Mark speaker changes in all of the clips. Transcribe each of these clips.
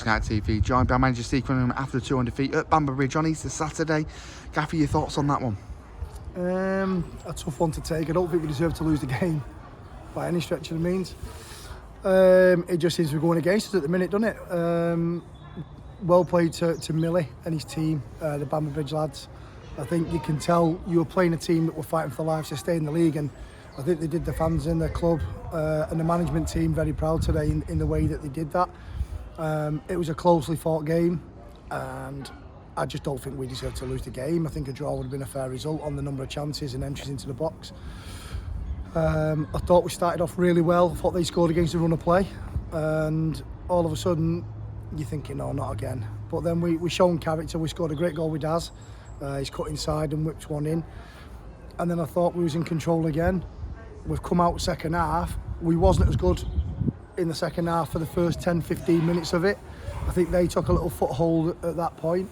Speaker 1: Action Out TV, joined by manager Steve Cunningham after the 2-1 defeat at Bamber Bridge on Easter Saturday. Gaffer, your thoughts on that one?
Speaker 2: A tough one to take. I don't think we deserve to lose the game by any stretch of the means. It just seems to be going against us at the minute, doesn't it? Well played to Millie and his team, the Bamber Bridge lads. I think you can tell you were playing a team that were fighting for their lives to stay in the league, and I think they did the fans in the club and the management team very proud today in the way that they did that. It was a closely fought game, and I just don't think we deserve to lose the game. I think a draw would have been a fair result on the number of chances and entries into the box. I thought we started off really well. I thought they scored against the run of play, and all of a sudden you're thinking, no, not again. But then we shown character. We scored a great goal with Daz. He's cut inside and whipped one in, and then I thought we was in control again. We've come out second half. We wasn't as good in the second half for the first 10-15 minutes of it. I think they took a little foothold at that point.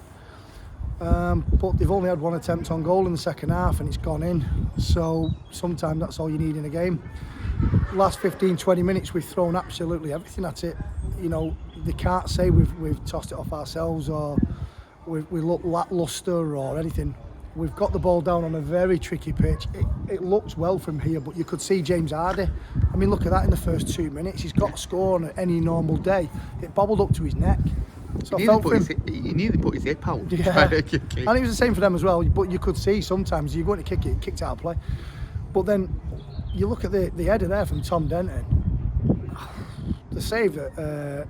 Speaker 2: But they've only had one attempt on goal in the second half and it's gone in. So sometimes that's all you need in a game. Last 15-20 minutes we've thrown absolutely everything at it. You know, they can't say we've tossed it off ourselves or we look lacklustre or anything. We've got the ball down on a very tricky pitch. It looks well from here, but you could see James Hardy. I mean, look at that in the first 2 minutes. He's got a score on any normal day. It bobbled up to his neck. So
Speaker 1: He nearly put his hip out.
Speaker 2: Yeah. And it was the same for them as well. But you could see sometimes you're going to kick it, it kicked out of play. But then you look at the header there from Tom Denton. The save that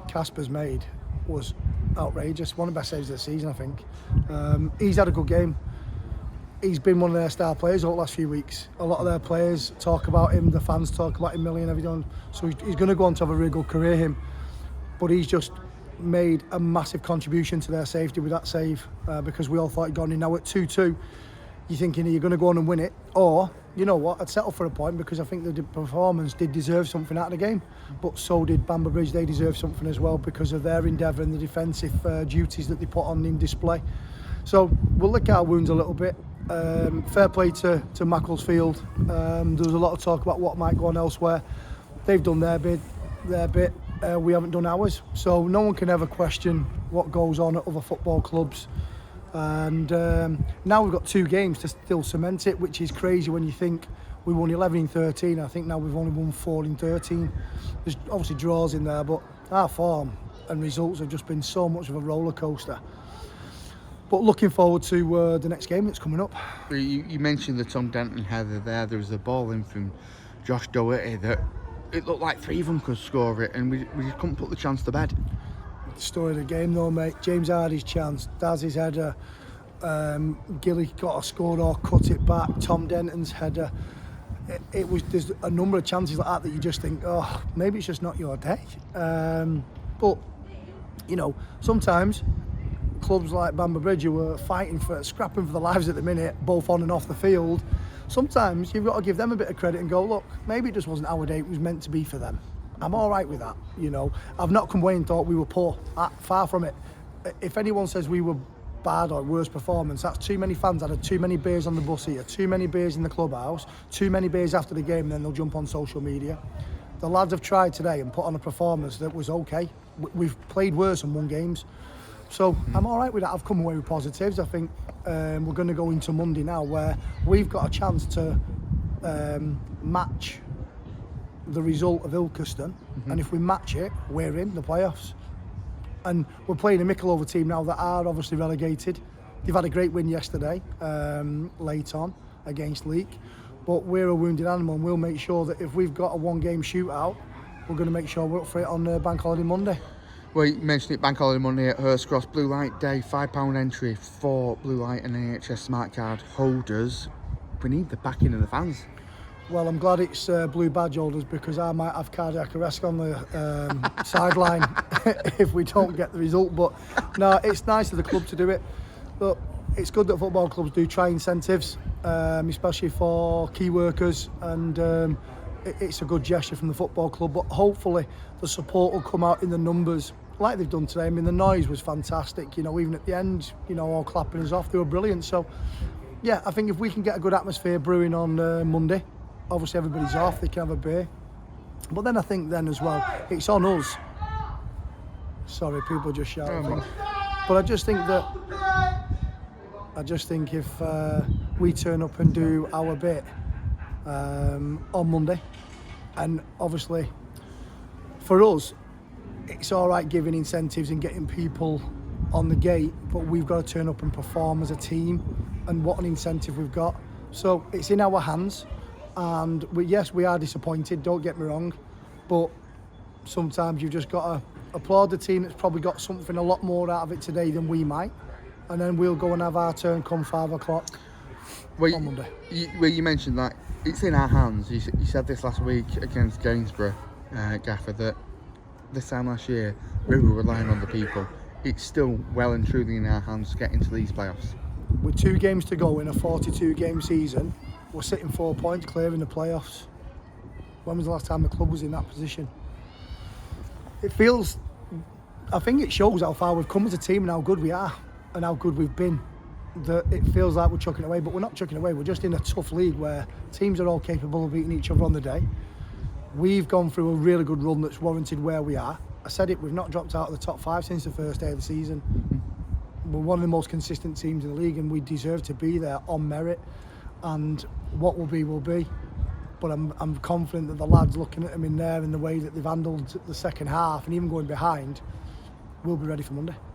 Speaker 2: Casper's made was outrageous. One of the best saves of the season, I think. He's had a good game. He's been one of their star players over the last few weeks. A lot of their players talk about him, the fans talk about him, Millie and everything. So he's going to go on to have a really good career, him. But he's just made a massive contribution to their safety with that save because we all thought he'd gone in. Now at 2-2, you're thinking, are you going to go on and win it? Or, you know what, I'd settle for a point because I think the performance did deserve something out of the game. But so did Bamber Bridge. They deserve something as well because of their endeavour and the defensive duties that they put on in display. So we'll lick our wounds a little bit. Fair play to Macclesfield. There was a lot of talk about what might go on elsewhere. They've done their bit. We haven't done ours. So no one can ever question what goes on at other football clubs. And now we've got 2 games to still cement it, which is crazy when you think we won 11 in 13. I think now we've only won 4 in 13. There's obviously draws in there, but our form and results have just been so much of a roller coaster. But looking forward to the next game that's coming up.
Speaker 1: You mentioned the Tom Denton header there. There was a ball in from Josh Doherty that it looked like 3 of them could score it, and we just couldn't put the chance to bed.
Speaker 2: The story of the game though, mate. James Hardy's chance, Daz's header, Gilly got a score or cut it back, Tom Denton's header. There's a number of chances like that you just think, oh, maybe it's just not your day. But, you know, sometimes clubs like Bamber Bridge who are scrapping for their lives at the minute, both on and off the field, sometimes you've got to give them a bit of credit and go, look, maybe it just wasn't our day, it was meant to be for them. I'm all right with that, you know. I've not come away and thought we were poor, far from it. If anyone says we were bad or worse performance, that's too many fans had too many beers on the bus here, too many beers in the clubhouse, too many beers after the game, and then they'll jump on social media. The lads have tried today and put on a performance that was okay. We've played worse and won games. So I'm all right with that. I've come away with positives. I think we're going to go into Monday now where we've got a chance to match the result of Ilkeston, and if we match it, we're in the playoffs. And we're playing a Michelova team now that are obviously relegated. They've had a great win yesterday, late on, against Leek. But we're a wounded animal, and we'll make sure that if we've got a 1-game shootout, we're going to make sure we're up for it on Bank Holiday Monday.
Speaker 1: Well, you mentioned it, Bank Holiday Monday at Hurst Cross, Blue Light Day, £5 entry for Blue Light and NHS Smart Card holders. We need the backing of the fans.
Speaker 2: Well, I'm glad it's blue badge holders because I might have cardiac arrest on the sideline if we don't get the result. But no, it's nice of the club to do it. But it's good that football clubs do try incentives, especially for key workers, and it's a good gesture from the football club. But hopefully the support will come out in the numbers like they've done today. I mean, the noise was fantastic. You know, even at the end, you know, all clapping us off, they were brilliant. So yeah, I think if we can get a good atmosphere brewing on Monday. Obviously everybody's off, they can have a beer. But then I think then as well, it's on us Sorry, people just shouting.
Speaker 1: Oh,
Speaker 2: But I just think if we turn up and do our bit on Monday, and obviously for us, it's all right giving incentives and getting people on the gate, but we've got to turn up and perform as a team, and what an incentive we've got. So it's in our hands, and we are disappointed, don't get me wrong, but sometimes you've just got to applaud the team that's probably got something a lot more out of it today than we might, and then we'll go and have our turn come 5 o'clock on Monday.
Speaker 1: You mentioned that it's in our hands. You said this last week against Gainsborough, Gaffer, that this time last year we were relying on the people. It's still well and truly in our hands to get into these playoffs.
Speaker 2: With 2 games to go in a 42-game season, we're sitting 4 points clear in the playoffs. When was the last time the club was in that position? I think it shows how far we've come as a team and how good we are and how good we've been. That it feels like we're chucking away, but we're not chucking away. We're just in a tough league where teams are all capable of beating each other on the day. We've gone through a really good run that's warranted where we are. I said it, we've not dropped out of the top 5 since the first day of the season. We're one of the most consistent teams in the league, and we deserve to be there on merit. And what will be, will be. But I'm confident that the lads, looking at them in there and the way that they've handled the second half and even going behind, will be ready for Monday.